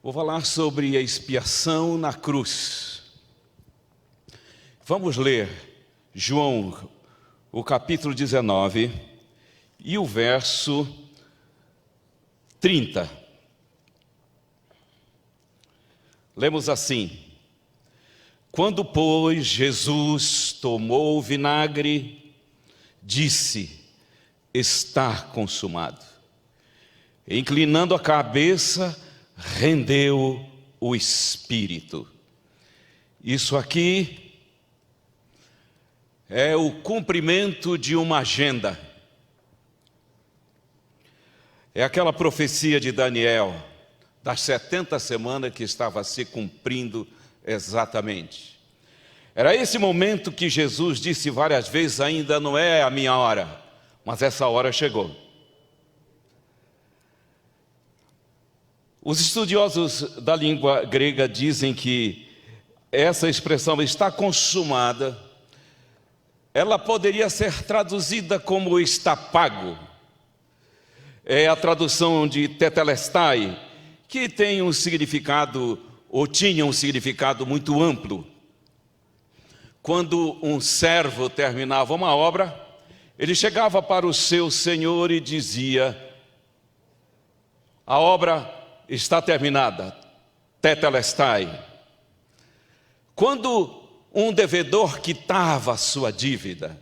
Vou falar sobre a expiação na cruz. Vamos ler João, o capítulo 19 e o verso 30. Lemos assim: Quando, pois, Jesus tomou o vinagre, disse: está consumado. Inclinando a cabeça, rendeu o espírito. Isso aqui é o cumprimento de uma agenda. É aquela profecia de Daniel, das 70 semanas que estava se cumprindo exatamente. Era esse momento que Jesus disse várias vezes: ainda não é a minha hora, mas essa hora chegou. Os estudiosos da língua grega dizem que essa expressão está consumada, ela poderia ser traduzida como está pago. É a tradução de tetelestai, que tem um significado, ou tinha um significado muito amplo. Quando um servo terminava uma obra, ele chegava para o seu senhor e dizia: a obra está terminada, tetelestai. Quando um devedor quitava a sua dívida,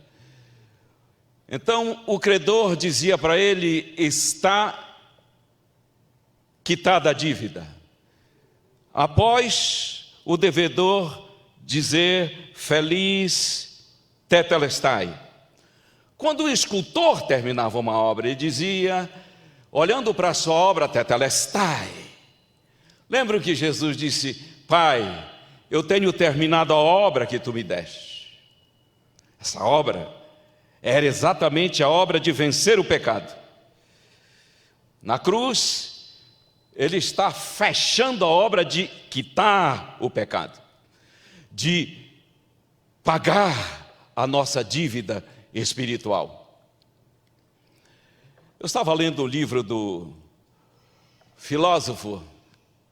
então o credor dizia para ele: está quitada a dívida. Após o devedor dizer: feliz tetelestai. Quando o escultor terminava uma obra, ele dizia, olhando para a sua obra: tetelestai. Lembram que Jesus disse: Pai, eu tenho terminado a obra que tu me deste. Essa obra era exatamente a obra de vencer o pecado. Na cruz, ele está fechando a obra de quitar o pecado, de pagar a nossa dívida espiritual. Eu estava lendo o livro do filósofo,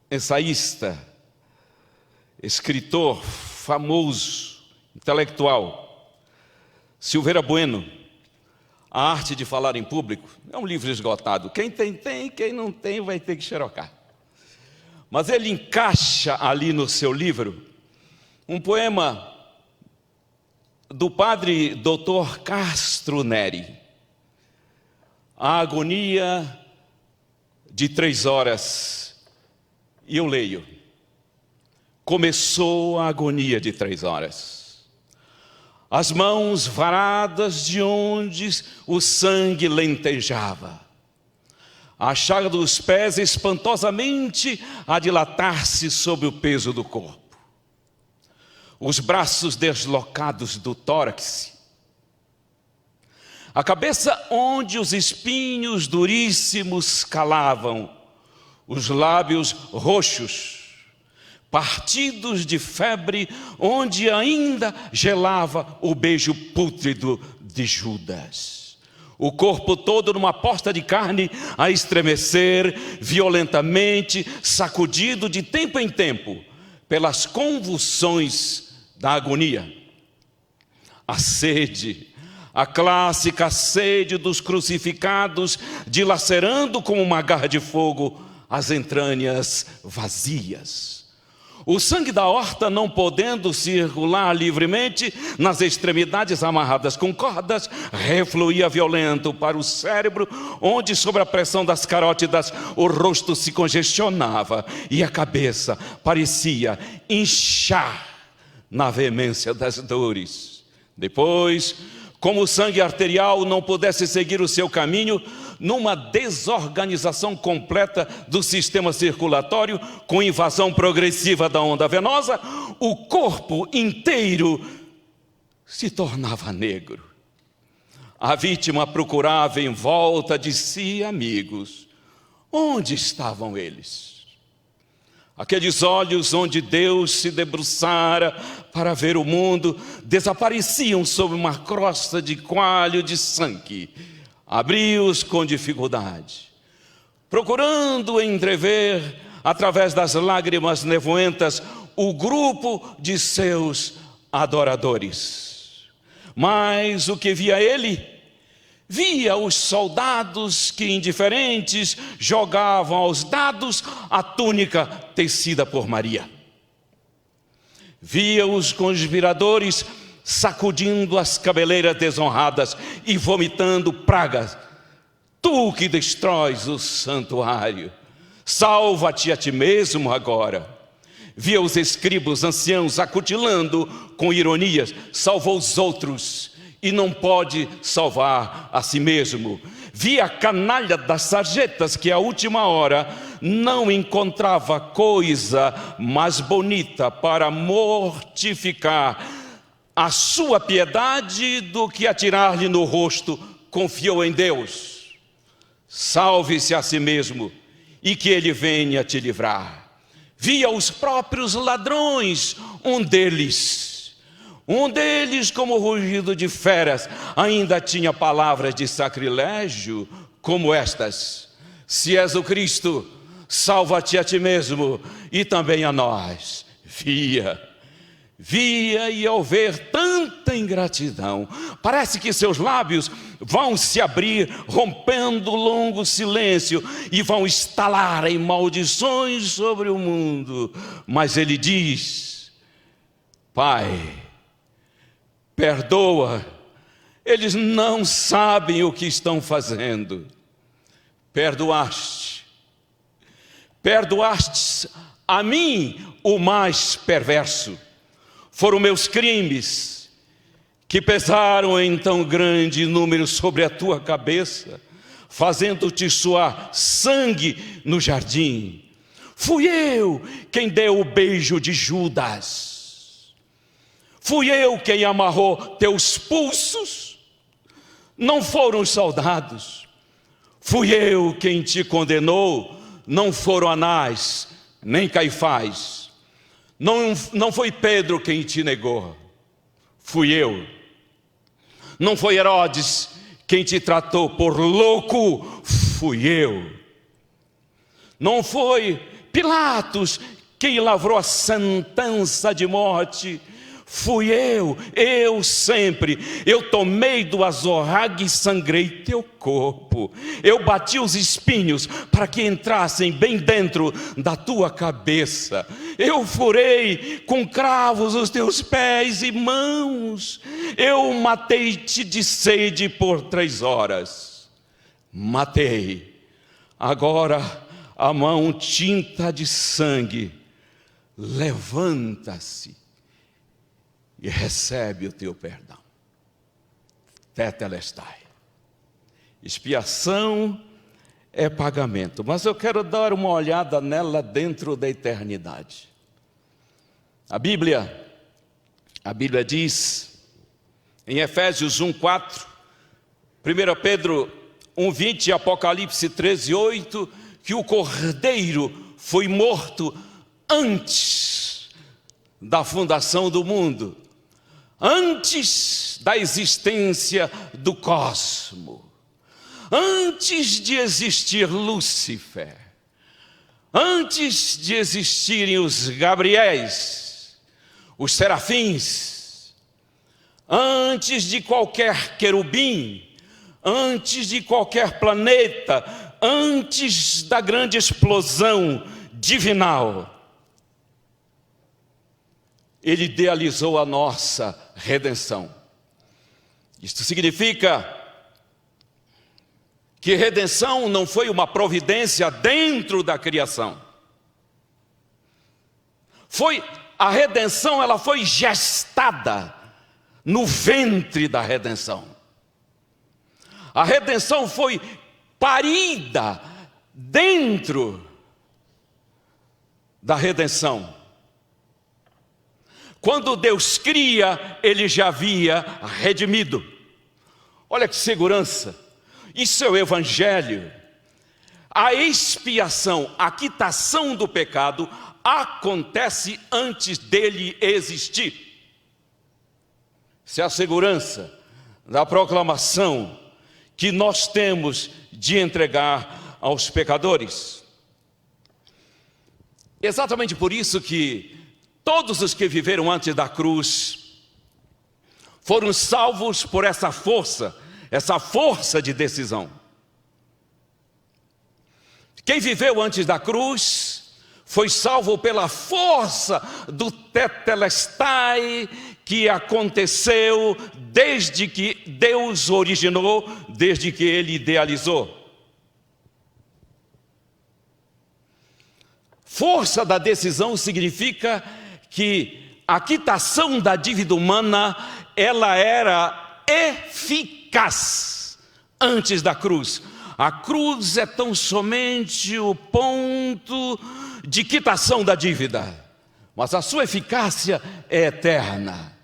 ensaísta, escritor famoso, intelectual, Silveira Bueno, A Arte de Falar em Público. É um livro esgotado. Quem tem, quem não tem vai ter que xerocar. Mas ele encaixa ali no seu livro um poema do padre Dr. Castro Neri, A Agonia de 3 horas. E eu leio: começou a agonia de 3 horas. As mãos varadas de onde o sangue lentejava, a chaga dos pés espantosamente a dilatar-se sob o peso do corpo, os braços deslocados do tórax, a cabeça onde os espinhos duríssimos calavam, os lábios roxos, partidos de febre, onde ainda gelava o beijo pútrido de Judas. O corpo todo numa posta de carne a estremecer violentamente, sacudido de tempo em tempo pelas convulsões da agonia. A sede, a clássica sede dos crucificados, dilacerando como uma garra de fogo as entranhas vazias. O sangue da horta não podendo circular livremente nas extremidades amarradas com cordas, refluía violento para o cérebro, onde sob a pressão das carótidas o rosto se congestionava e a cabeça parecia inchar na veemência das dores. Depois, como o sangue arterial não pudesse seguir o seu caminho, numa desorganização completa do sistema circulatório, com invasão progressiva da onda venosa, o corpo inteiro se tornava negro. A vítima procurava em volta de si amigos. Onde estavam eles? Aqueles olhos onde Deus se debruçara para ver o mundo desapareciam sob uma crosta de coalho de sangue. Abri-os com dificuldade, procurando entrever através das lágrimas nevoentas, o grupo de seus adoradores. Mas o que via ele? Via os soldados que, indiferentes, jogavam aos dados a túnica tecida por Maria. Via os conspiradores sacudindo as cabeleiras desonradas e vomitando pragas. Tu que destróis o santuário, salva-te a ti mesmo agora. Via os escribas anciãos acutilando com ironias: salvou os outros e não pode salvar a si mesmo. Via a canalha das sarjetas que à última hora não encontrava coisa mais bonita para mortificar a sua piedade do que atirar-lhe no rosto: confiou em Deus, salve-se a si mesmo e que ele venha te livrar. Via os próprios ladrões, um deles como rugido de feras, ainda tinha palavras de sacrilégio como estas: se és o Cristo, salva-te a ti mesmo e também a nós. Via e ao ver tanta ingratidão, parece que seus lábios vão se abrir, rompendo o longo silêncio, e vão estalar em maldições sobre o mundo. Mas ele diz: Pai, perdoa, eles não sabem o que estão fazendo. Perdoaste a mim, o mais perverso. Foram meus crimes que pesaram em tão grande número sobre a tua cabeça, fazendo-te suar sangue no jardim. Fui eu quem deu o beijo de Judas. Fui eu quem amarrou teus pulsos. Não foram os soldados. Fui eu quem te condenou. Não foram Anás, nem Caifás. Não foi Pedro quem te negou. Fui eu. Não foi Herodes quem te tratou por louco. Fui eu. Não foi Pilatos quem lavrou a sentença de morte. Fui eu sempre. Eu tomei do azorrague e sangrei teu corpo. Eu bati os espinhos para que entrassem bem dentro da tua cabeça. Eu furei com cravos os teus pés e mãos. Eu matei-te de sede por 3 horas. Matei. Agora a mão tinta de sangue levanta-se e recebe o teu perdão. Tetelestai. Expiação é pagamento, mas eu quero dar uma olhada nela dentro da eternidade. A Bíblia diz em Efésios 1:4, 1 Pedro 1:20 e Apocalipse 13:8 que o Cordeiro foi morto antes da fundação do mundo, antes da existência do cosmos, antes de existir Lúcifer, antes de existirem os Gabriéis, os serafins, antes de qualquer querubim, antes de qualquer planeta, antes da grande explosão divinal, Ele idealizou a nossa redenção. Isto significa que redenção não foi uma providência dentro da criação. A redenção, ela foi gestada no ventre da redenção. A redenção foi parida dentro da redenção. Quando Deus cria, Ele já havia redimido. Olha que segurança. Isso é o Evangelho. A expiação, a quitação do pecado acontece antes dele existir. Essa é a segurança da proclamação que nós temos de entregar aos pecadores. Exatamente por isso que todos os que viveram antes da cruz foram salvos por essa força de decisão. Quem viveu antes da cruz foi salvo pela força do tetelestai que aconteceu desde que Deus originou, desde que Ele idealizou. Força da decisão significa que a quitação da dívida humana, ela era eficaz antes da cruz. A cruz é tão somente o ponto de quitação da dívida, mas a sua eficácia é eterna.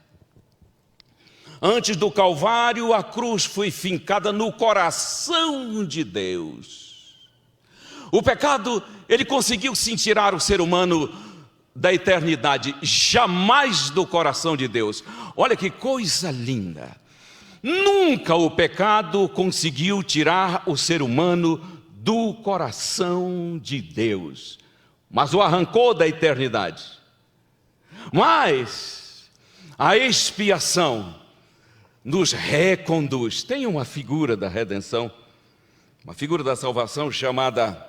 Antes do Calvário, a cruz foi fincada no coração de Deus. O pecado, ele conseguiu sim tirar o ser humano da eternidade, jamais do coração de Deus. Olha que coisa linda! Nunca o pecado conseguiu tirar o ser humano do coração de Deus, mas o arrancou da eternidade. Mas a expiação nos reconduz. Tem uma figura da redenção, uma figura da salvação chamada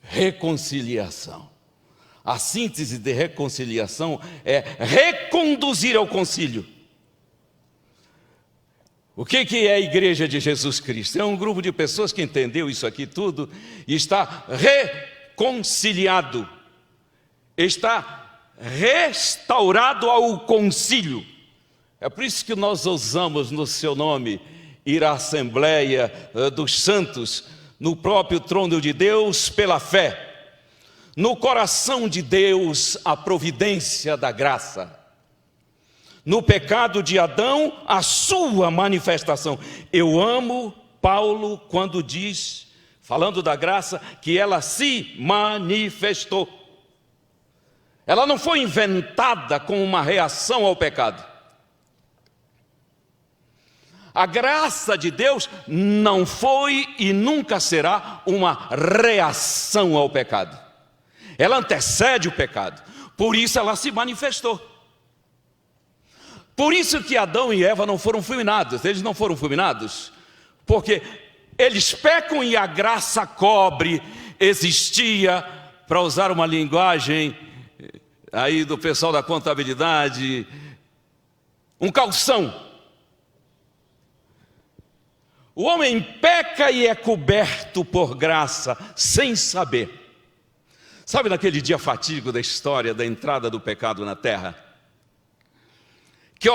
reconciliação. A síntese de reconciliação é reconduzir ao concílio. O que é a Igreja de Jesus Cristo? É um grupo de pessoas que entendeu isso aqui tudo e está reconciliado, está restaurado ao concílio. É por isso que nós ousamos no seu nome ir à Assembleia dos Santos, no próprio trono de Deus pela fé, no coração de Deus a providência da graça. No pecado de Adão, a sua manifestação. Eu amo Paulo quando diz, falando da graça, que ela se manifestou. Ela não foi inventada como uma reação ao pecado. A graça de Deus não foi e nunca será uma reação ao pecado. Ela antecede o pecado. Por isso ela se manifestou. Por isso que Adão e Eva não foram fulminados. Eles não foram fulminados porque eles pecam e a graça cobre. Existia, para usar uma linguagem aí do pessoal da contabilidade, um calção. O homem peca e é coberto por graça, sem saber. Sabe naquele dia fatídico da história da entrada do pecado na terra? Que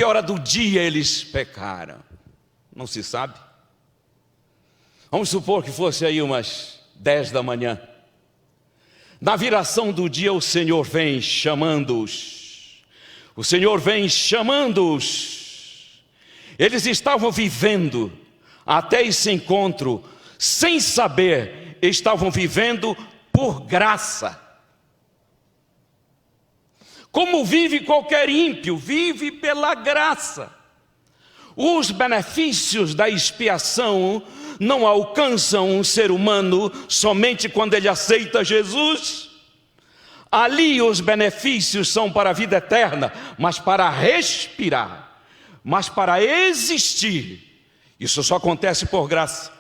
hora do dia eles pecaram? Não se sabe. Vamos supor que fosse aí umas 10 da manhã. Na viração do dia o Senhor vem chamando-os. O Senhor vem chamando-os. Eles estavam vivendo até esse encontro, sem saber, estavam vivendo por graça. Como vive qualquer ímpio, vive pela graça. Os benefícios da expiação não alcançam um ser humano somente quando ele aceita Jesus. Ali os benefícios são para a vida eterna, mas para respirar, mas para existir. Isso só acontece por graça.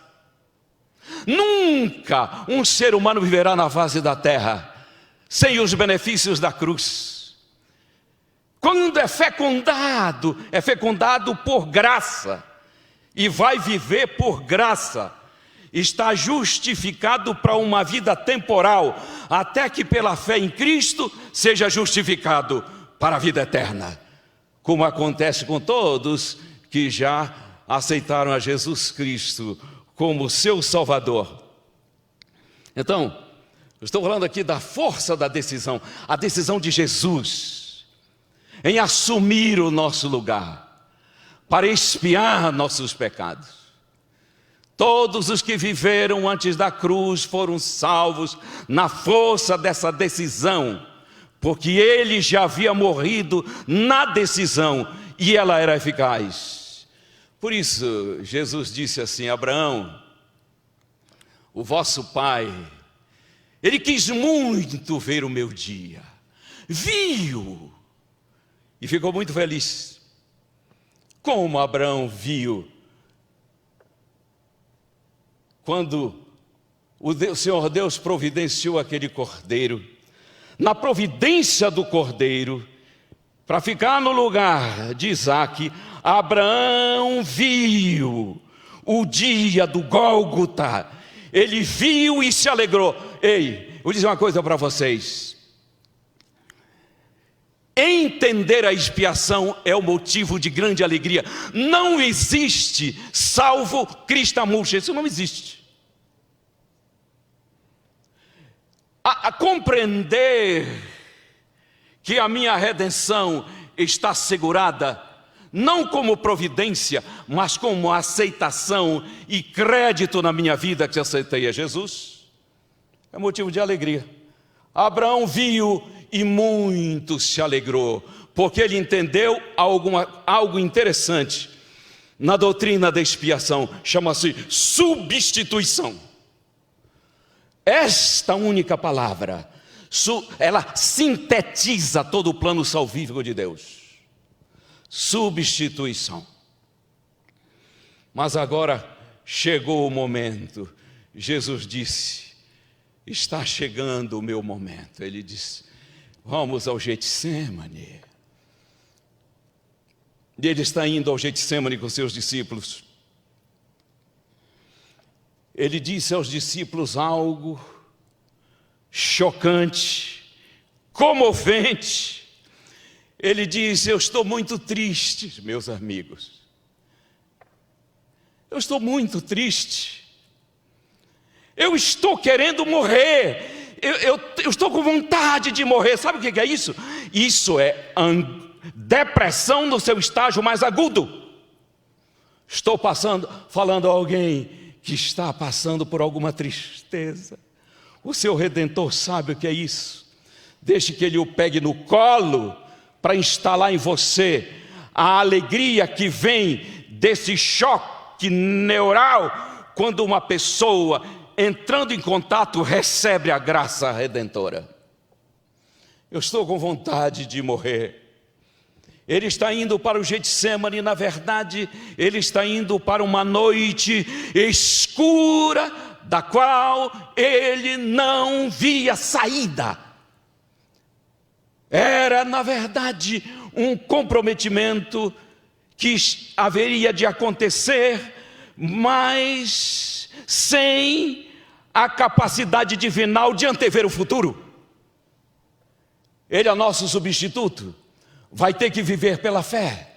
Nunca um ser humano viverá na face da terra sem os benefícios da cruz. Quando é fecundado por graça e vai viver por graça, está justificado para uma vida temporal, até que pela fé em Cristo seja justificado para a vida eterna, como acontece com todos que já aceitaram a Jesus Cristo como seu Salvador. Então, eu estou falando aqui da força da decisão, a decisão de Jesus em assumir o nosso lugar, para expiar nossos pecados. Todos os que viveram antes da cruz foram salvos na força dessa decisão, porque ele já havia morrido na decisão e ela era eficaz. Por isso, Jesus disse assim: Abraão, o vosso pai, ele quis muito ver o meu dia, viu e ficou muito feliz. Como Abraão viu quando o Senhor Deus providenciou aquele cordeiro. Na providência do cordeiro, para ficar no lugar de Isaque, Abraão viu o dia do Gólgota. Ele viu e se alegrou. Ei, vou dizer uma coisa para vocês. Entender a expiação é o motivo de grande alegria. Não existe salvo Cristo murcha, isso não existe. A compreender que a minha redenção está assegurada, não como providência, mas como aceitação e crédito na minha vida que aceitei a Jesus, é motivo de alegria. Abraão viu e muito se alegrou, porque ele entendeu algo interessante na doutrina da expiação, chama-se substituição. Esta única palavra, ela sintetiza todo o plano salvífico de Deus. Substituição. Mas agora chegou o momento. Jesus disse: está chegando o meu momento. Ele disse: vamos ao Getsêmani. E ele está indo ao Getsêmani com seus discípulos. Ele disse aos discípulos algo chocante, comovente. Ele disse: eu estou muito triste, meus amigos. Eu estou muito triste. Eu estou querendo morrer. Eu estou com vontade de morrer. Sabe o que é isso? Isso é depressão no seu estágio mais agudo. Estou falando a alguém que está passando por alguma tristeza. O seu Redentor sabe o que é isso. Deixe que Ele o pegue no colo para instalar em você a alegria que vem desse choque neural quando uma pessoa, entrando em contato, recebe a graça redentora. Eu estou com vontade de morrer. Ele está indo para o Getsêmani, na verdade, ele está indo para uma noite escura, da qual ele não via saída. Era, na verdade, um comprometimento que haveria de acontecer, mas sem a capacidade divinal de antever o futuro. Ele é nosso substituto. Vai ter que viver pela fé.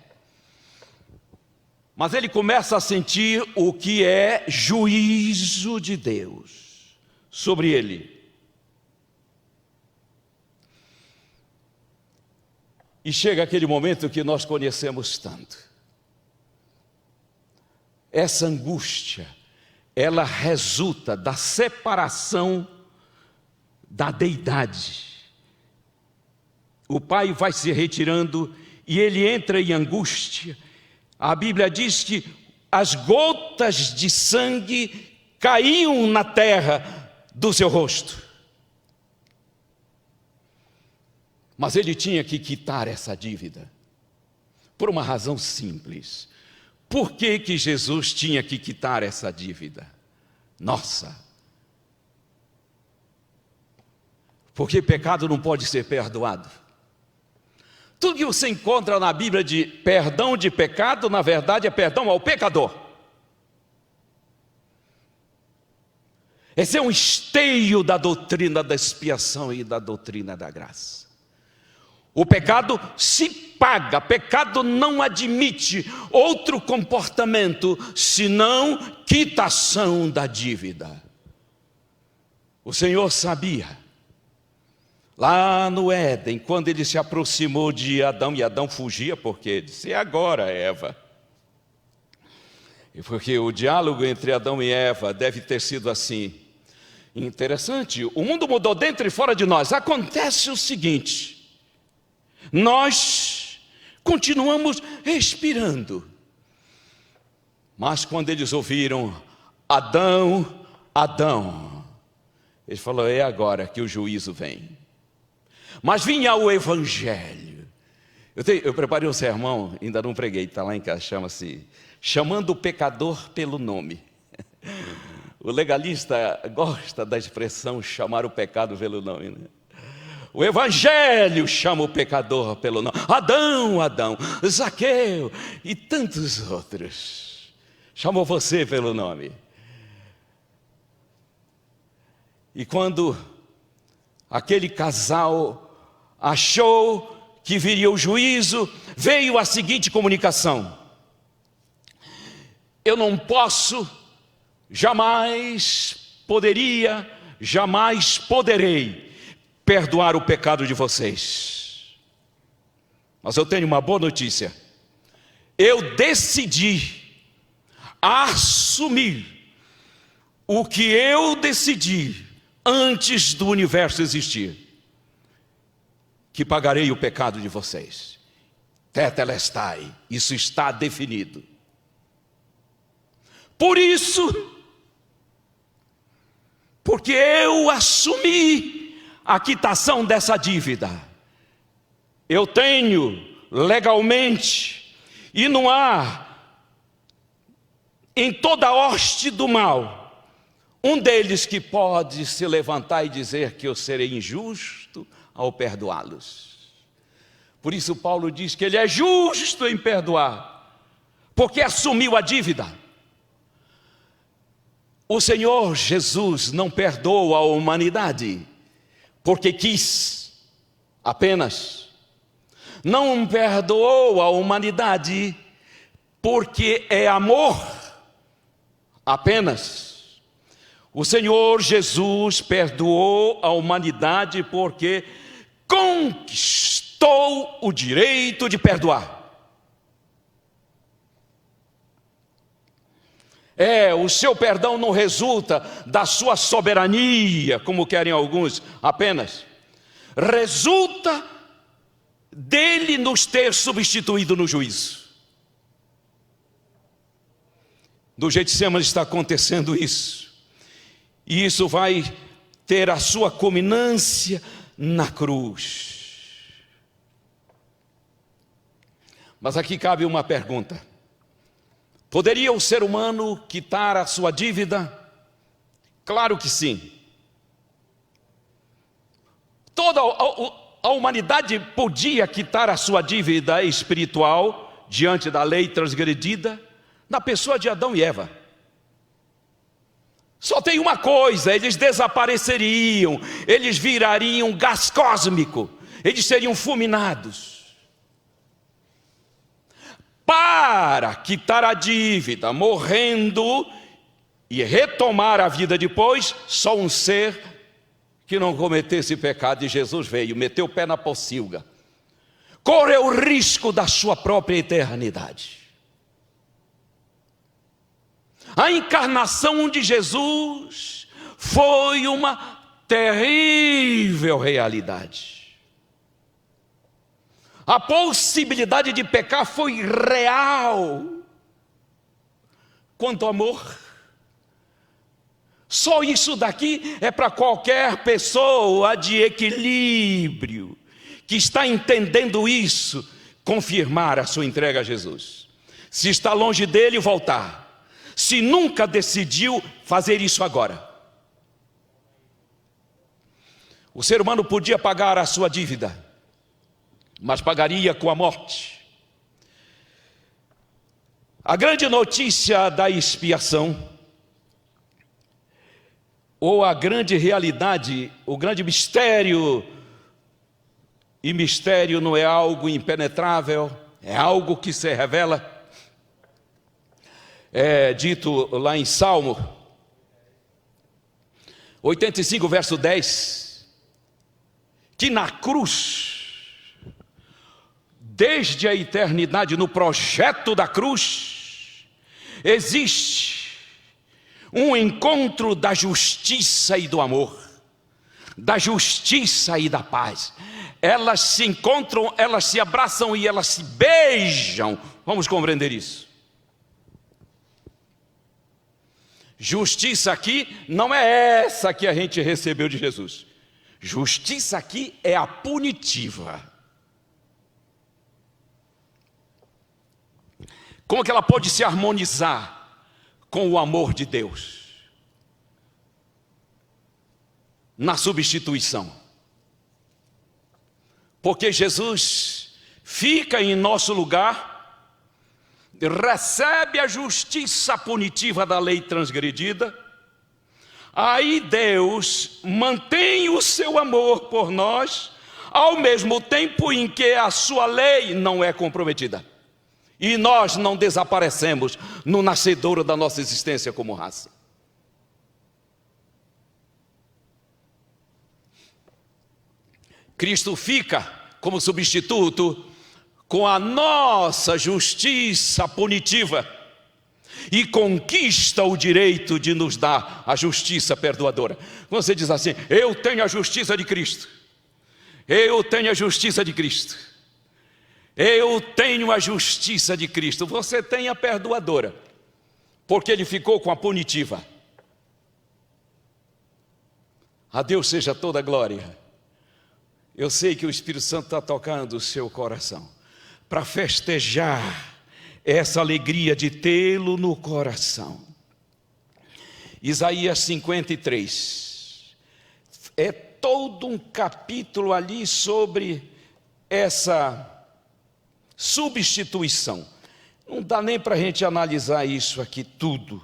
Mas ele começa a sentir o que é juízo de Deus sobre ele. E chega aquele momento que nós conhecemos tanto. Essa angústia, ela resulta da separação da deidade. O pai vai se retirando e ele entra em angústia. A Bíblia diz que as gotas de sangue caíam na terra do seu rosto. Mas ele tinha que quitar essa dívida, por uma razão simples. Por que que Jesus tinha que quitar essa dívida? Nossa! Porque pecado não pode ser perdoado. Tudo que você encontra na Bíblia de perdão de pecado, na verdade é perdão ao pecador. Esse é um esteio da doutrina da expiação e da doutrina da graça. O pecado se paga, pecado não admite outro comportamento senão quitação da dívida. O Senhor sabia. Lá no Éden, quando ele se aproximou de Adão, e Adão fugia, porque disse: e agora, Eva? E porque o diálogo entre Adão e Eva deve ter sido assim. Interessante, o mundo mudou dentro e fora de nós. Acontece o seguinte: nós continuamos respirando. Mas quando eles ouviram Adão, Adão. Ele falou: é agora que o juízo vem. Mas vinha o Evangelho. Eu preparei um sermão, ainda não preguei, está lá em casa, chama-se Chamando o Pecador pelo Nome. O legalista gosta da expressão chamar o pecado pelo nome, né? O Evangelho chama o pecador pelo nome. Adão, Adão, Zaqueu e tantos outros. Chamou você pelo nome. E quando aquele casal achou que viria o juízo, veio a seguinte comunicação: eu não posso, jamais poderei perdoar o pecado de vocês. Mas eu tenho uma boa notícia: eu decidi assumir o que eu decidi antes do universo existir, que pagarei o pecado de vocês. Tetelestai, isso está definido. Por isso, porque eu assumi a quitação dessa dívida, eu tenho legalmente, e não há em toda a hoste do mal um deles que pode se levantar e dizer que eu serei injusto ao perdoá-los. Por isso Paulo diz que ele é justo em perdoar, porque assumiu a dívida. O Senhor Jesus não perdoa a humanidade porque quis apenas. Não perdoou a humanidade porque é amor apenas. O Senhor Jesus perdoou a humanidade porque conquistou o direito de perdoar. O seu perdão não resulta da sua soberania, como querem alguns apenas. Resulta dele nos ter substituído no juízo. No Getsemane está acontecendo isso. E isso vai ter a sua culminância na cruz. Mas aqui cabe uma pergunta: poderia o ser humano quitar a sua dívida? Claro que sim. Toda a humanidade podia quitar a sua dívida espiritual diante da lei transgredida na pessoa de Adão e Eva. Só tem uma coisa: eles desapareceriam, eles virariam gás cósmico, eles seriam fulminados. Para quitar a dívida, morrendo e retomar a vida depois, só um ser que não cometesse pecado, e Jesus veio, meteu o pé na pocilga, correu o risco da sua própria eternidade. A encarnação de Jesus foi uma terrível realidade. A possibilidade de pecar foi real. Quanto amor, só isso daqui é para qualquer pessoa de equilíbrio, que está entendendo isso, confirmar a sua entrega a Jesus. Se está longe dele, voltar. Se nunca decidiu fazer isso agora. O ser humano podia pagar a sua dívida, mas pagaria com a morte. A grande notícia da expiação, ou a grande realidade, o grande mistério, e mistério não é algo impenetrável, é algo que se revela. É dito lá em Salmo 85, verso 10, que na cruz, desde a eternidade, no projeto da cruz, existe um encontro da justiça e do amor, da justiça e da paz. Elas se encontram, elas se abraçam e elas se beijam. Vamos compreender isso. Justiça aqui não é essa que a gente recebeu de Jesus. Justiça aqui é a punitiva. Como que ela pode se harmonizar com o amor de Deus? Na substituição. Porque Jesus fica em nosso lugar, recebe a justiça punitiva da lei transgredida, aí Deus mantém o seu amor por nós, ao mesmo tempo em que a sua lei não é comprometida. E nós não desaparecemos no nascedouro da nossa existência como raça. Cristo fica como substituto com a nossa justiça punitiva e conquista o direito de nos dar a justiça perdoadora. Você diz assim: eu tenho a justiça de Cristo, eu tenho a justiça de Cristo, eu tenho a justiça de Cristo. Você tem a perdoadora, porque Ele ficou com a punitiva. A Deus seja toda a glória. Eu sei que o Espírito Santo está tocando o seu coração para festejar essa alegria de tê-lo no coração. Isaías 53 é todo um capítulo ali sobre essa substituição. Não dá nem para a gente analisar isso aqui tudo,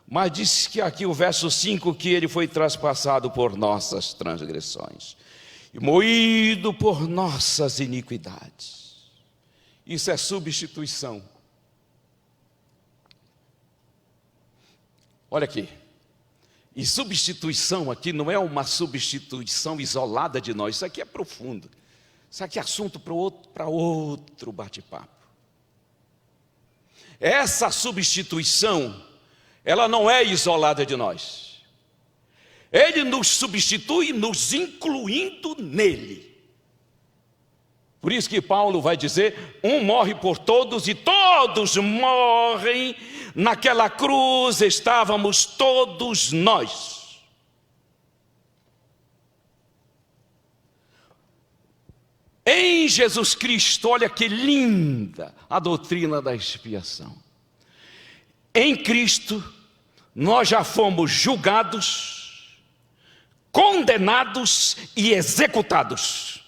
mas diz que aqui o verso 5, que ele foi traspassado por nossas transgressões e moído por nossas iniquidades. Isso é substituição. Olha aqui, e substituição aqui não é uma substituição isolada de nós, isso aqui é profundo, isso aqui é assunto para outro bate-papo. Essa substituição, ela não é isolada de nós. Ele nos substitui, nos incluindo nele. Por isso que Paulo vai dizer: um morre por todos e todos morrem. Naquela cruz estávamos todos nós. Em Jesus Cristo, olha que linda a doutrina da expiação. Em Cristo, nós já fomos julgados, condenados e executados.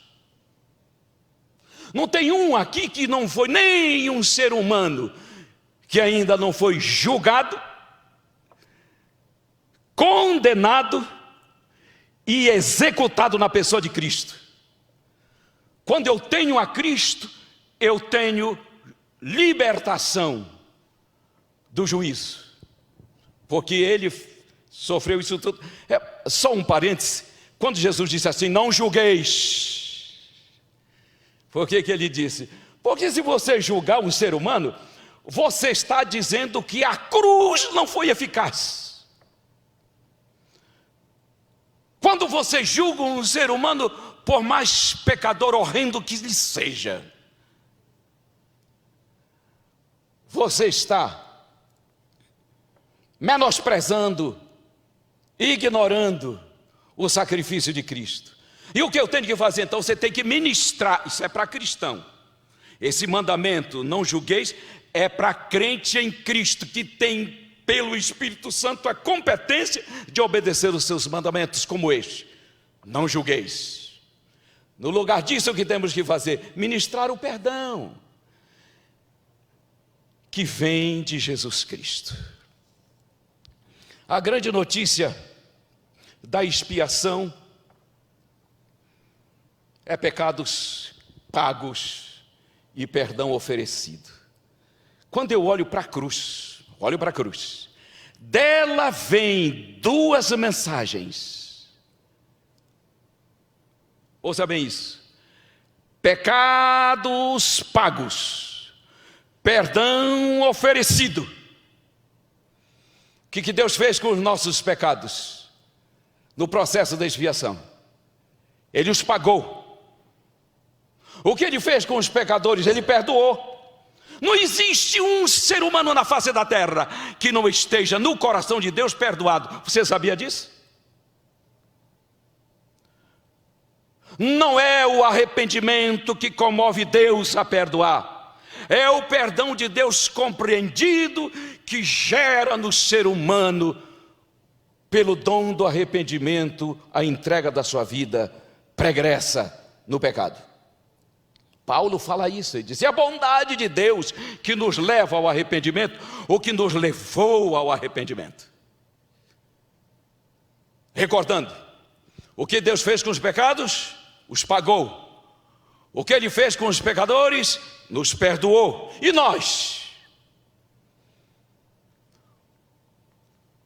Não tem um aqui que não foi, nem um ser humano que ainda não foi julgado, condenado e executado na pessoa de Cristo. Quando eu tenho a Cristo, eu tenho libertação do juízo, porque Ele sofreu isso tudo. Só um parêntese: quando Jesus disse assim, não julgueis, por que Ele disse? Porque se você julgar um ser humano, você está dizendo que a cruz não foi eficaz. Quando você julga um ser humano, por mais pecador horrendo que lhe seja, você está menosprezando, ignorando o sacrifício de Cristo. E o que eu tenho que fazer então? Você tem que ministrar. Isso é para cristão. Esse mandamento, não julgueis, é para crente em Cristo, que tem pelo Espírito Santo a competência de obedecer os seus mandamentos, como este: não julgueis. No lugar disso, o que temos que fazer? Ministrar o perdão que vem de Jesus Cristo. A grande notícia da expiação é pecados pagos e perdão oferecido. Quando eu olho para a cruz, dela vem duas mensagens. Ouça bem isso: pecados pagos, perdão oferecido. O que Deus fez com os nossos pecados no processo da expiação? Ele os pagou. O que Ele fez com os pecadores? Ele perdoou. Não existe um ser humano na face da terra que não esteja no coração de Deus perdoado. Você sabia disso? Não é o arrependimento que comove Deus a perdoar. É o perdão de Deus compreendido que gera no ser humano, pelo dom do arrependimento, a entrega da sua vida pregressa no pecado. Paulo fala isso, ele diz: é a bondade de Deus que nos leva ao arrependimento, ou que nos levou ao arrependimento. Recordando, o que Deus fez com os pecados, os pagou. O que Ele fez com os pecadores, nos perdoou. E nós?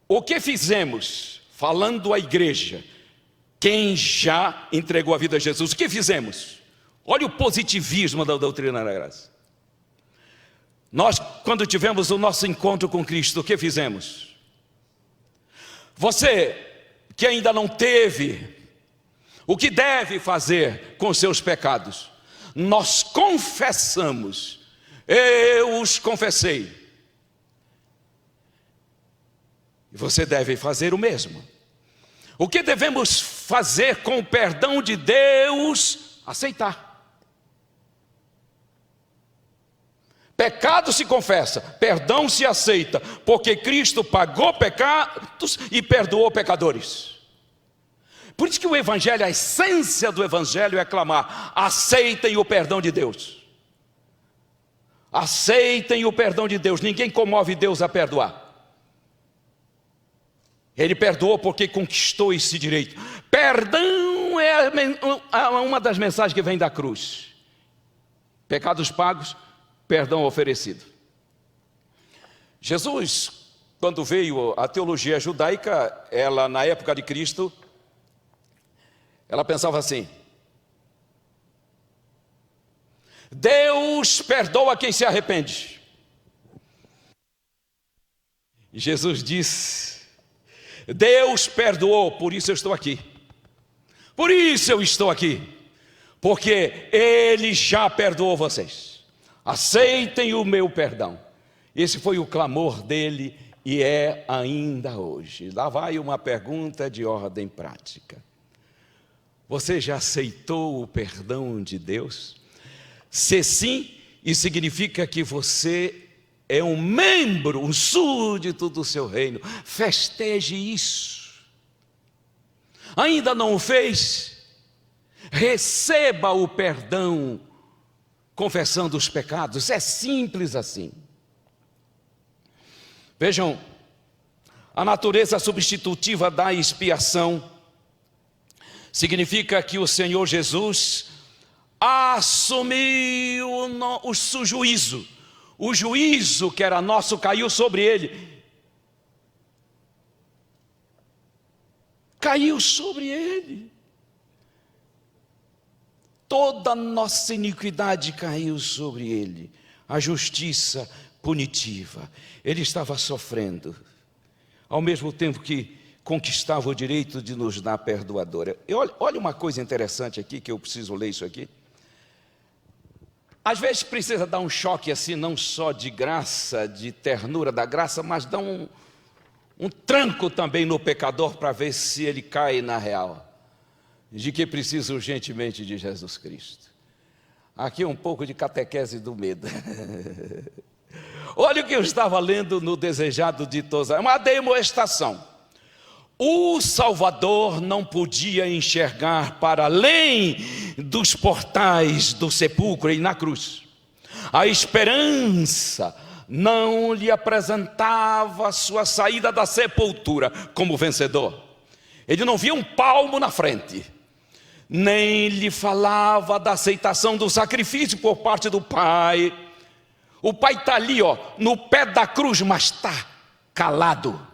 O que fizemos, falando à igreja, quem já entregou a vida a Jesus, o que fizemos? Olha o positivismo da doutrina da graça. Nós, quando tivemos o nosso encontro com Cristo, o que fizemos? Você que ainda não teve, o que deve fazer com seus pecados? Nós confessamos, eu os confessei. E você deve fazer o mesmo. O que devemos fazer com o perdão de Deus? Aceitar. Pecado se confessa, perdão se aceita, porque Cristo pagou pecados e perdoou pecadores. Por isso que o Evangelho, a essência do Evangelho é clamar: aceitem o perdão de Deus. Aceitem o perdão de Deus. Ninguém comove Deus a perdoar. Ele perdoou porque conquistou esse direito. Perdão é uma das mensagens que vem da cruz. Pecados pagos, perdão oferecido. Jesus, quando veio a teologia judaica, ela na época de Cristo, ela pensava assim: Deus perdoa quem se arrepende. E Jesus disse: Deus perdoou, por isso eu estou aqui. Por isso eu estou aqui, porque Ele já perdoou vocês. Aceitem o meu perdão. Esse foi o clamor dele e é ainda hoje. Lá vai uma pergunta de ordem prática. Você já aceitou o perdão de Deus? Se sim, isso significa que você é um membro, um súdito do seu reino. Festeje isso. Ainda não o fez? Receba o perdão confessando os pecados. É simples assim. Vejam, a natureza substitutiva da expiação significa que o Senhor Jesus assumiu o juízo. O juízo que era nosso caiu sobre ele. Caiu sobre ele. Toda a nossa iniquidade caiu sobre ele. A justiça punitiva. Ele estava sofrendo, ao mesmo tempo que conquistava o direito de nos dar perdoadora. Olha uma coisa interessante aqui, que eu preciso ler isso aqui. Às vezes precisa dar um choque assim, não só de graça, de ternura da graça, mas dá um tranco também no pecador para ver se ele cai na real, de que precisa urgentemente de Jesus Cristo. Aqui um pouco de catequese do medo. Olha o que eu estava lendo no Desejado de Todos, é uma demonstração. O Salvador não podia enxergar para além dos portais do sepulcro e na cruz. A esperança não lhe apresentava sua saída da sepultura como vencedor. Ele não via um palmo na frente, nem lhe falava da aceitação do sacrifício por parte do Pai. O Pai está ali, no pé da cruz, mas está calado.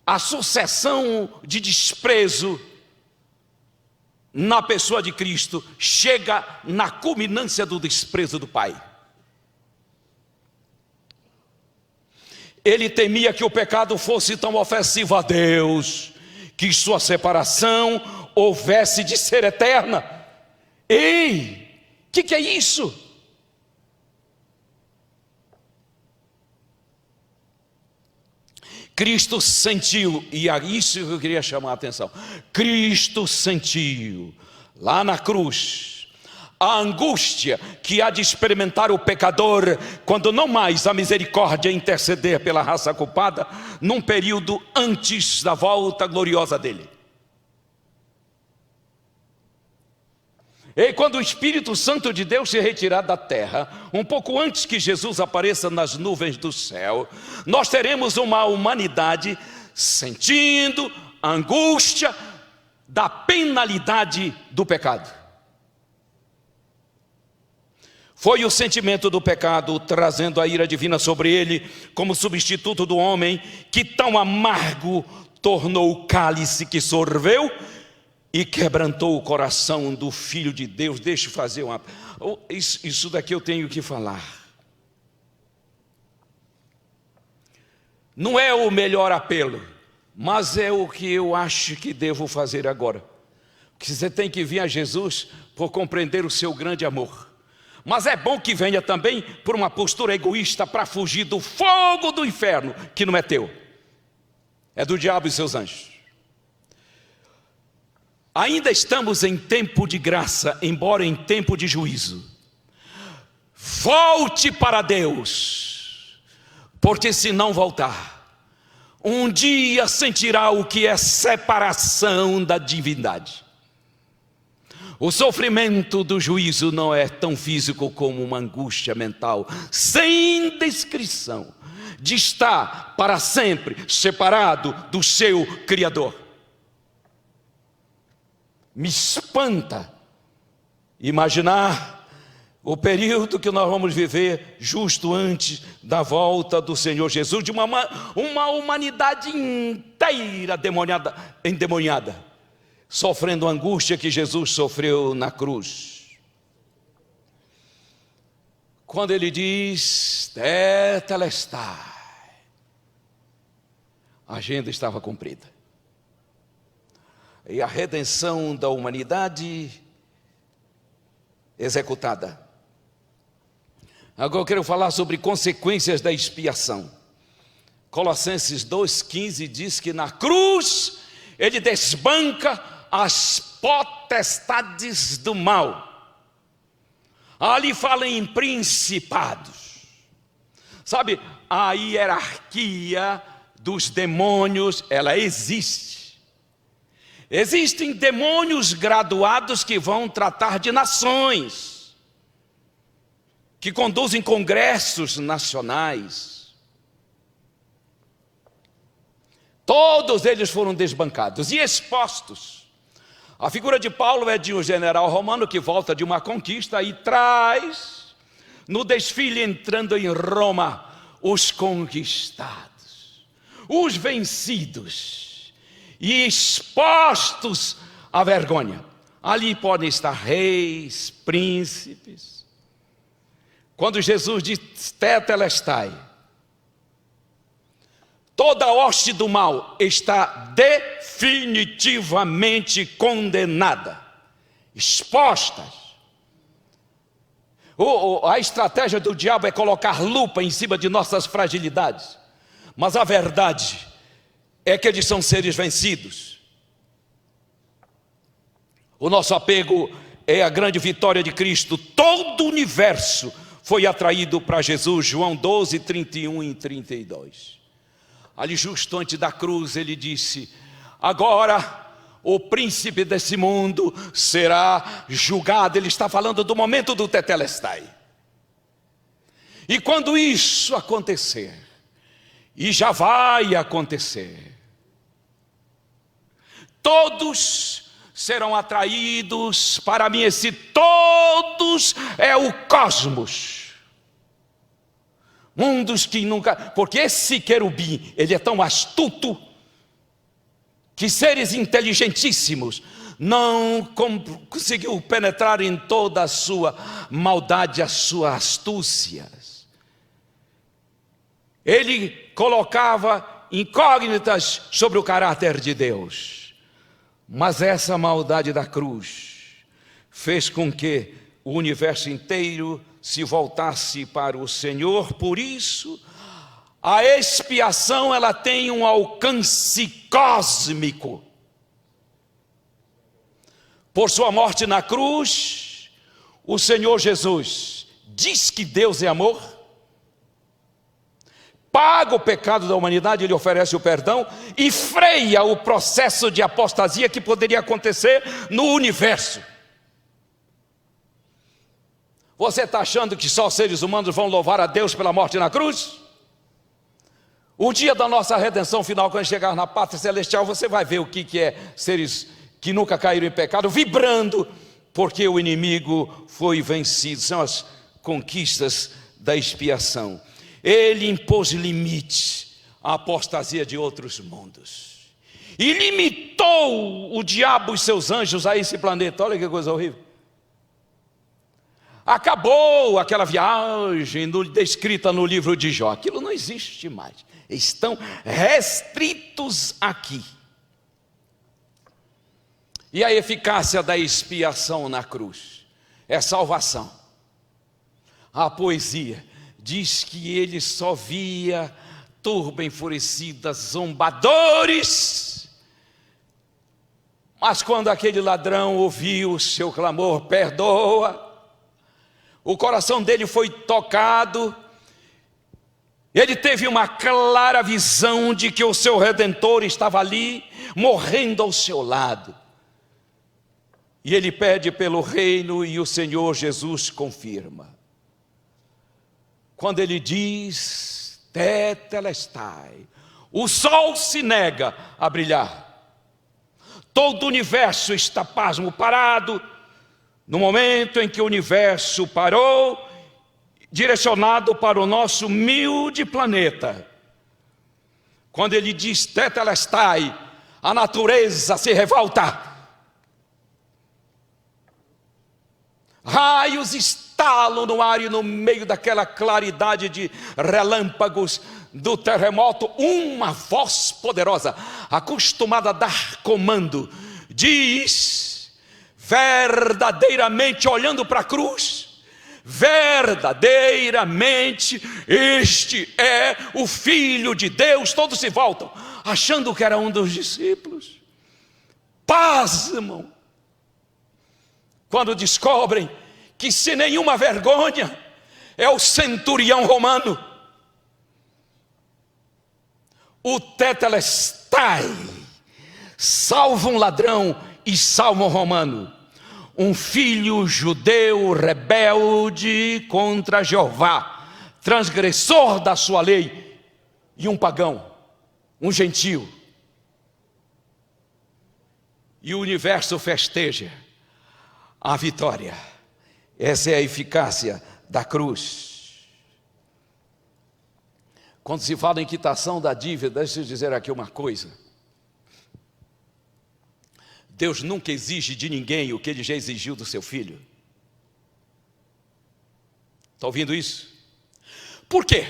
A sucessão de desprezo na pessoa de Cristo chega na culminância do desprezo do Pai. Ele temia que o pecado fosse tão ofensivo a Deus, que sua separação houvesse de ser eterna. Ei, o que é isso? Cristo sentiu, e é isso que eu queria chamar a atenção. Cristo sentiu, lá na cruz, a angústia que há de experimentar o pecador, quando não mais a misericórdia interceder pela raça culpada, num período antes da volta gloriosa dele. E quando o Espírito Santo de Deus se retirar da terra, um pouco antes que Jesus apareça nas nuvens do céu, nós teremos uma humanidade sentindo a angústia da penalidade do pecado. Foi o sentimento do pecado trazendo a ira divina sobre ele, como substituto do homem, que tão amargo tornou o cálice que sorveu e quebrantou o coração do Filho de Deus. Deixa eu fazer isso daqui eu tenho que falar. Não é o melhor apelo, mas é o que eu acho que devo fazer agora. Porque você tem que vir a Jesus por compreender o seu grande amor. Mas é bom que venha também por uma postura egoísta para fugir do fogo do inferno, que não é teu, é do diabo e seus anjos. Ainda estamos em tempo de graça, embora em tempo de juízo. Volte para Deus, porque se não voltar, um dia sentirá o que é separação da divindade. O sofrimento do juízo não é tão físico como uma angústia mental, sem descrição, de estar para sempre separado do seu Criador. Me espanta imaginar o período que nós vamos viver justo antes da volta do Senhor Jesus, de uma humanidade inteira endemoniada, sofrendo a angústia que Jesus sofreu na cruz. Quando ele diz, tetelestai, a agenda estava cumprida. E a redenção da humanidade executada. Agora eu quero falar sobre consequências da expiação. Colossenses 2,15 diz que na cruz ele desbanca as potestades do mal. Ali fala em principados. Sabe, a hierarquia dos demônios, ela existe. Existem demônios graduados que vão tratar de nações, que conduzem congressos nacionais. Todos eles foram desbancados e expostos. A figura de Paulo é de um general romano que volta de uma conquista e traz, no desfile entrando em Roma, os conquistados, os vencidos e expostos à vergonha. Ali podem estar reis, príncipes. Quando Jesus diz tetelestai, toda a hoste do mal está definitivamente condenada, expostas. A estratégia do diabo é colocar lupa em cima de nossas fragilidades, mas a verdade é que eles são seres vencidos. O nosso apego é a grande vitória de Cristo. Todo o universo foi atraído para Jesus. João 12, 31 e 32. Ali justo antes da cruz ele disse, agora o príncipe desse mundo será julgado. Ele está falando do momento do tetelestai. E quando isso acontecer, e já vai acontecer, todos serão atraídos para mim. Esse todos é o cosmos. Mundos que nunca... Porque esse querubim, ele é tão astuto, que seres inteligentíssimos não conseguiu penetrar em toda a sua maldade, as suas astúcias. Ele colocava incógnitas sobre o caráter de Deus. Mas essa maldade da cruz fez com que o universo inteiro se voltasse para o Senhor. Por isso, A expiação, ela tem um alcance cósmico. Por sua morte na cruz, o Senhor Jesus diz que Deus é amor, paga o pecado da humanidade, Ele oferece o perdão e freia o processo de apostasia que poderia acontecer no universo. Você está achando que só os seres humanos vão louvar a Deus pela morte na cruz? O dia da nossa redenção final, quando chegar na pátria celestial, você vai ver o que é seres que nunca caíram em pecado, vibrando, porque o inimigo foi vencido. São as conquistas da expiação. Ele impôs limite à apostasia de outros mundos. E limitou o diabo e seus anjos a esse planeta. Olha que coisa horrível. Acabou aquela viagem descrita no livro de Jó. Aquilo não existe mais. Estão restritos aqui. E a eficácia da expiação na cruz é salvação. A poesia diz que ele só via turba enfurecida, zombadores. Mas quando aquele ladrão ouviu o seu clamor, perdoa, o coração dele foi tocado. Ele teve uma clara visão de que o seu Redentor estava ali, morrendo ao seu lado. E ele pede pelo reino e o Senhor Jesus confirma. Quando ele diz, tetelestai, o sol se nega a brilhar. Todo o universo está pasmo, parado. No momento em que o universo parou, direcionado para o nosso humilde planeta. Quando ele diz tetelestai, a natureza se revolta. Raios estalam no ar e no meio daquela claridade de relâmpagos do terremoto, uma voz poderosa, acostumada a dar comando, diz, verdadeiramente olhando para a cruz, verdadeiramente este é o Filho de Deus. Todos se voltam, achando que era um dos discípulos, pasmam quando descobrem que, sem nenhuma vergonha, é o centurião romano, o tetelestai, salva um ladrão e salva um romano, um filho judeu rebelde contra Jeová, transgressor da sua lei, e um pagão, um gentio. E o universo festeja a vitória. Essa é a eficácia da cruz. Quando se fala em quitação da dívida, deixa eu dizer aqui uma coisa. Deus nunca exige de ninguém o que Ele já exigiu do seu filho. Está ouvindo isso? Por quê?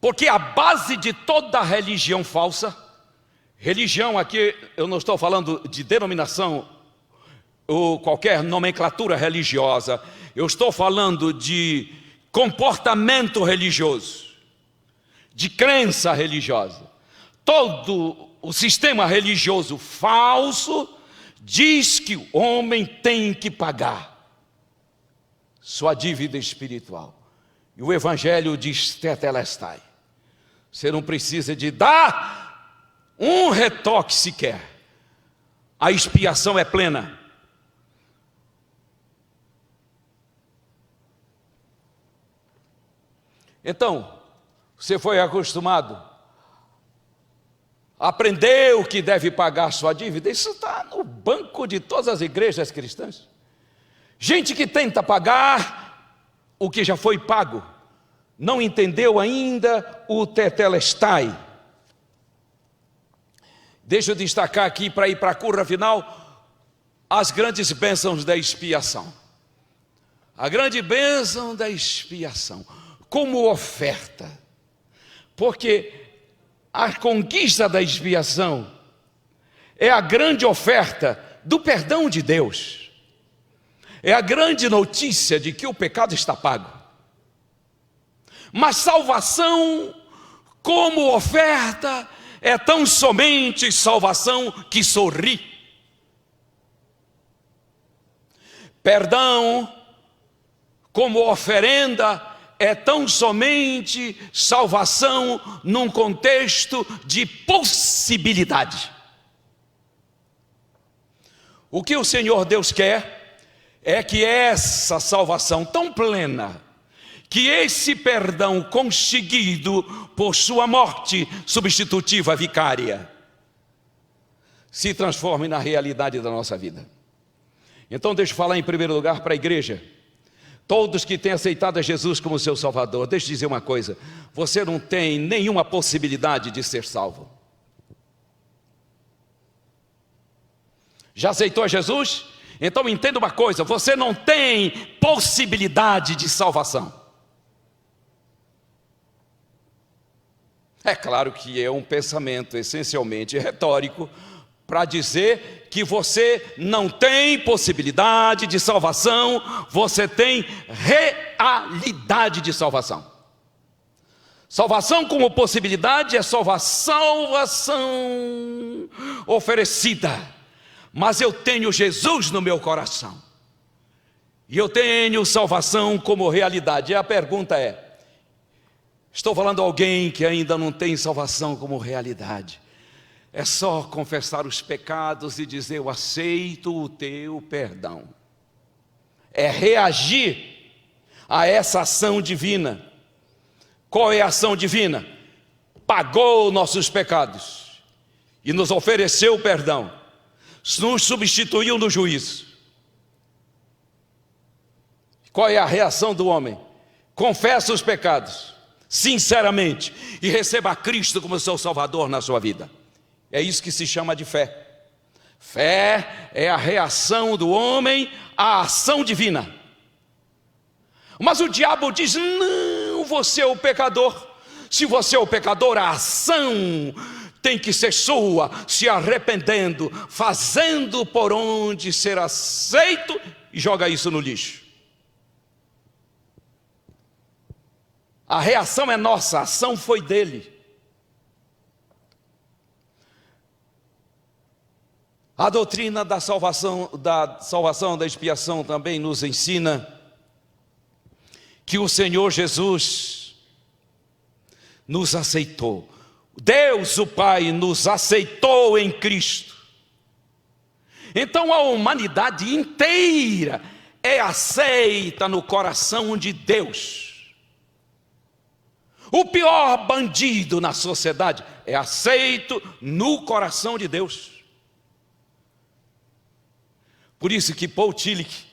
Porque a base de toda religião falsa, religião aqui eu não estou falando de denominação ou qualquer nomenclatura religiosa, eu estou falando de comportamento religioso, de crença religiosa. Todo o sistema religioso falso diz que o homem tem que pagar sua dívida espiritual. E o Evangelho diz tetelestai. Você não precisa de dar um retoque sequer. A expiação é plena. Então, você foi acostumado, aprendeu que deve pagar sua dívida. Isso está no banco de todas as igrejas cristãs. Gente que tenta pagar o que já foi pago, não entendeu ainda o tetelestai. Deixa eu destacar aqui, para ir para a curva final, as grandes bênçãos da expiação. A grande bênção da expiação como oferta, porque a conquista da expiação é a grande oferta do perdão de Deus, é a grande notícia de que o pecado está pago. Mas salvação como oferta, é tão somente salvação que sorri. Perdão, como oferenda, é tão somente salvação num contexto de possibilidade. O que o Senhor Deus quer é que essa salvação tão plena, que esse perdão conseguido por sua morte substitutiva vicária, se transforme na realidade da nossa vida. Então deixa eu falar em primeiro lugar para a igreja. Todos que têm aceitado a Jesus como seu Salvador, deixa eu dizer uma coisa: você não tem nenhuma possibilidade de ser salvo. Já aceitou a Jesus? Então entenda uma coisa: você não tem possibilidade de salvação. É claro que é um pensamento essencialmente retórico para dizer que você não tem possibilidade de salvação, você tem realidade de salvação. Salvação como possibilidade é salvação oferecida, mas eu tenho Jesus no meu coração, e eu tenho salvação como realidade. E a pergunta é: estou falando a alguém que ainda não tem salvação como realidade? É só confessar os pecados e dizer: eu aceito o teu perdão. É reagir a essa ação divina. Qual é a ação divina? Pagou nossos pecados e nos ofereceu o perdão, nos substituiu no juízo. Qual é a reação do homem? Confessa os pecados sinceramente e receba a Cristo como seu Salvador na sua vida. É isso que se chama de fé. Fé é a reação do homem à ação divina. Mas o diabo diz: não, você é o pecador. Se você é o pecador, a ação tem que ser sua, se arrependendo, fazendo por onde ser aceito, e joga isso no lixo. A reação é nossa, a ação foi dele. A doutrina da salvação, da expiação também nos ensina que o Senhor Jesus nos aceitou. Deus, o Pai, nos aceitou em Cristo. Então a humanidade inteira é aceita no coração de Deus. O pior bandido na sociedade é aceito no coração de Deus. Por isso que Paul Tillich,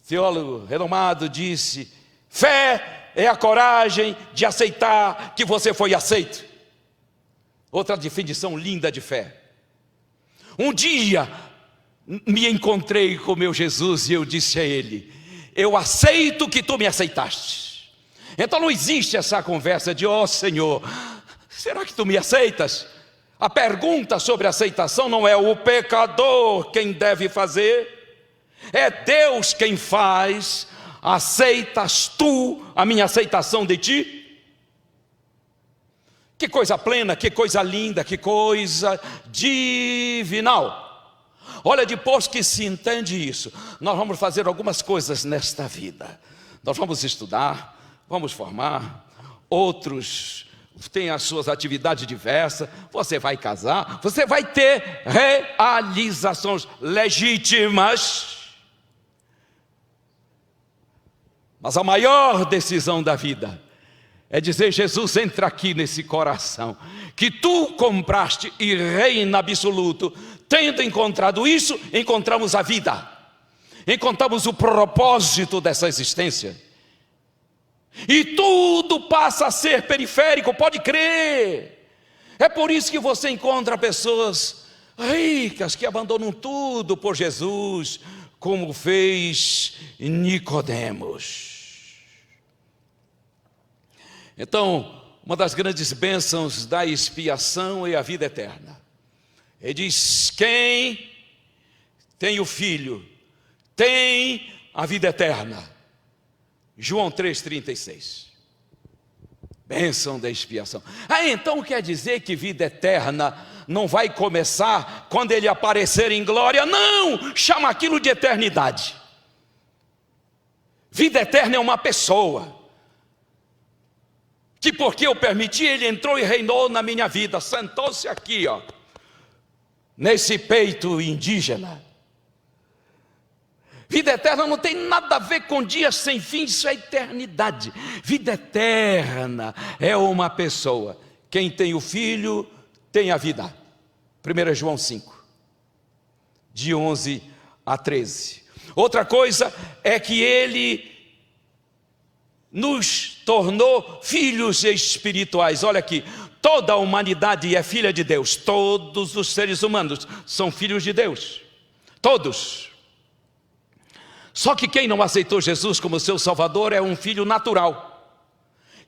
teólogo renomado, disse: fé é a coragem de aceitar que você foi aceito. Outra definição linda de fé. Um dia me encontrei com meu Jesus e eu disse a ele: eu aceito que tu me aceitaste. Então não existe essa conversa de: ó Senhor, será que tu me aceitas? A pergunta sobre aceitação não é o pecador quem deve fazer, é Deus quem faz. Aceitas tu a minha aceitação de ti? Que coisa plena, que coisa linda, que coisa divinal. Olha, depois que se entende isso, nós vamos fazer algumas coisas nesta vida. Nós vamos estudar, vamos formar, outros têm as suas atividades diversas, você vai casar, você vai ter realizações legítimas. Mas a maior decisão da vida é dizer: Jesus, entra aqui nesse coração que tu compraste e reina absoluto. Tendo encontrado isso, encontramos a vida, encontramos o propósito dessa existência, e tudo passa a ser periférico, pode crer. É por isso que você encontra pessoas ricas que abandonam tudo por Jesus, como fez Nicodemos. Então, uma das grandes bênçãos da expiação é a vida eterna. Ele diz: quem tem o Filho tem a vida eterna. João 3,36. Bênção da expiação. Então quer dizer que vida eterna não vai começar quando ele aparecer em glória? Não! Chama aquilo de eternidade. Vida eterna é uma pessoa que, porque eu permiti, ele entrou e reinou na minha vida, sentou-se aqui, ó, nesse peito indígena. Vida eterna não tem nada a ver com dias sem fim, isso é eternidade. Vida eterna é uma pessoa. Quem tem o Filho tem a vida. 1 João 5, de 11 a 13. Outra coisa é que ele nos tornou filhos espirituais. Olha aqui, toda a humanidade é filha de Deus. Todos os seres humanos são filhos de Deus. Todos. Só que quem não aceitou Jesus como seu Salvador é um filho natural.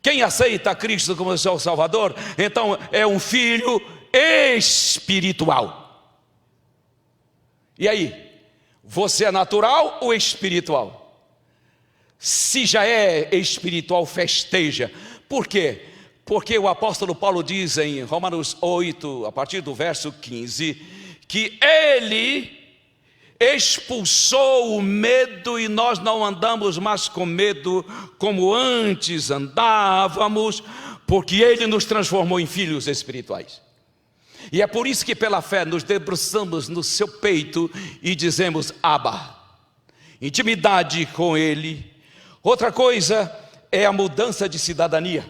Quem aceita Cristo como seu Salvador, então é um filho espiritual. E aí, você é natural ou espiritual? Se já é espiritual, festeja. Por quê? Porque o apóstolo Paulo diz em Romanos 8, a partir do verso 15, que ele expulsou o medo e nós não andamos mais com medo como antes andávamos, porque ele nos transformou em filhos espirituais. E é por isso que pela fé nos debruçamos no seu peito e dizemos Abba, intimidade com ele. Outra coisa é a mudança de cidadania.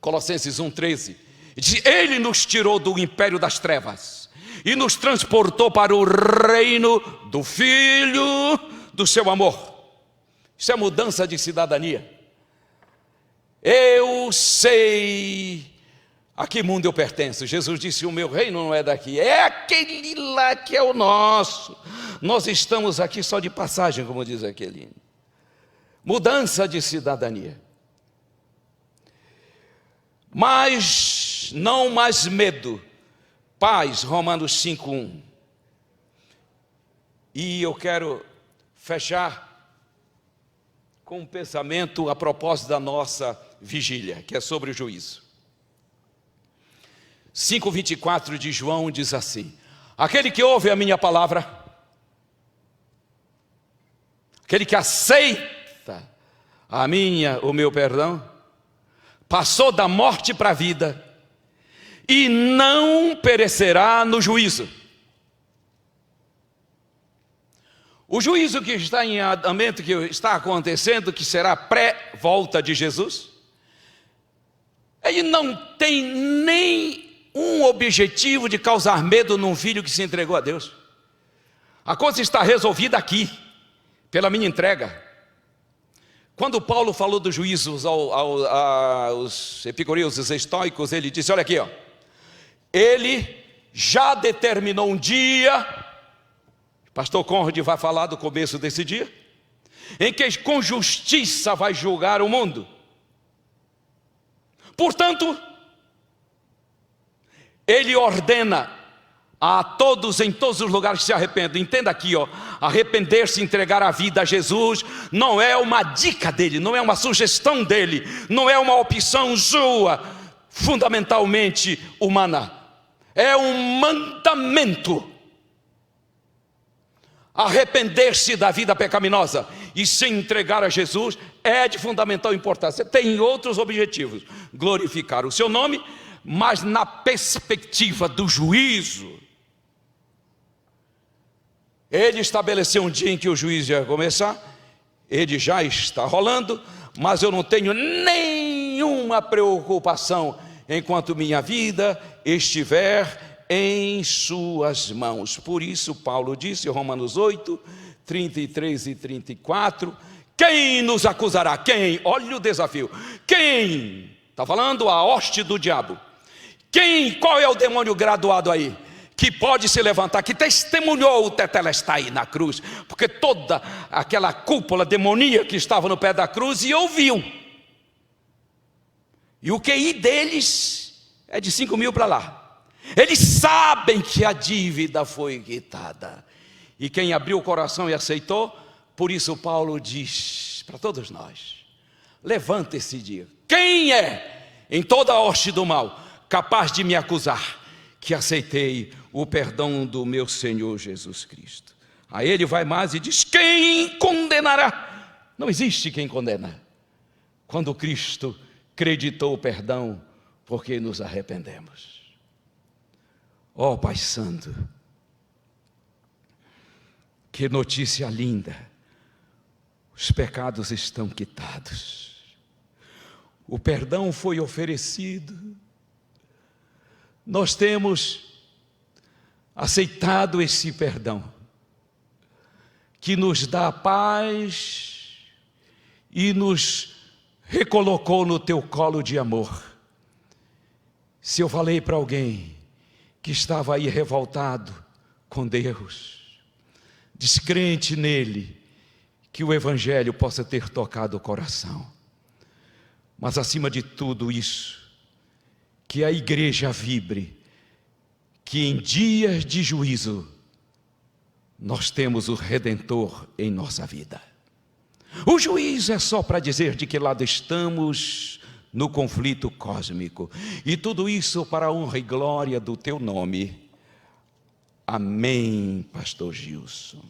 Colossenses 1,13 diz: ele nos tirou do império das trevas e nos transportou para o reino do Filho do seu amor. Isso é mudança de cidadania. Eu sei a que mundo eu pertenço. Jesus disse: o meu reino não é daqui, é aquele lá que é o nosso. Nós estamos aqui só de passagem, como diz aquele. Mudança de cidadania. Mas não mais medo. Paz, Romanos 5,1. E eu quero fechar com um pensamento a propósito da nossa vigília, que é sobre o juízo. 5,24 de João diz assim: aquele que ouve a minha palavra, aquele que aceita o meu perdão, passou da morte para a vida, e não perecerá no juízo. O juízo que está em andamento, que está acontecendo, que será pré-volta de Jesus, ele não tem nem um objetivo de causar medo num filho que se entregou a Deus. A coisa está resolvida aqui, pela minha entrega. Quando Paulo falou dos juízos aos epicureus, os estoicos, ele disse: olha aqui, ó, ele já determinou um dia, o pastor Conrad vai falar do começo desse dia, em que com justiça vai julgar o mundo. Portanto, ele ordena a todos, em todos os lugares, que se arrependam. Entenda aqui, ó, arrepender-se, entregar a vida a Jesus, não é uma dica dele, não é uma sugestão dele, não é uma opção sua, fundamentalmente humana. É um mandamento. Arrepender-se da vida pecaminosa e se entregar a Jesus é de fundamental importância. Tem outros objetivos: glorificar o seu nome, mas na perspectiva do juízo. Ele estabeleceu um dia em que o juízo ia começar, ele já está rolando, mas eu não tenho nenhuma preocupação enquanto minha vida estiver em suas mãos. Por isso Paulo disse em Romanos 8, 33 e 34, quem nos acusará? Quem? Olha o desafio. Quem? Está falando a hoste do diabo. Quem? Qual é o demônio graduado aí? Que pode se levantar, que testemunhou o Tetelestai na cruz, porque toda aquela cúpula demoníaca que estava no pé da cruz e ouviu. E o QI deles é de 5.000 para lá. Eles sabem que a dívida foi quitada. E quem abriu o coração e aceitou, por isso Paulo diz para todos nós: levante-se e diga: quem é em toda a hoste do mal capaz de me acusar que aceitei o perdão do meu Senhor Jesus Cristo? Aí ele vai mais e diz: quem condenará? Não existe quem condena. Quando Cristo creditou o perdão, porque nos arrependemos. Ó Pai Santo, que notícia linda! Os pecados estão quitados. O perdão foi oferecido. Nós temos aceitado esse perdão, que nos dá paz e nos recolocou no teu colo de amor. Se eu falei para alguém que estava aí revoltado com Deus, descrente nele, que o Evangelho possa ter tocado o coração. Mas acima de tudo isso, que a igreja vibre, que em dias de juízo, nós temos o Redentor em nossa vida. O juízo é só para dizer de que lado estamos no conflito cósmico. E tudo isso para a honra e glória do teu nome. Amém, pastor Gilson.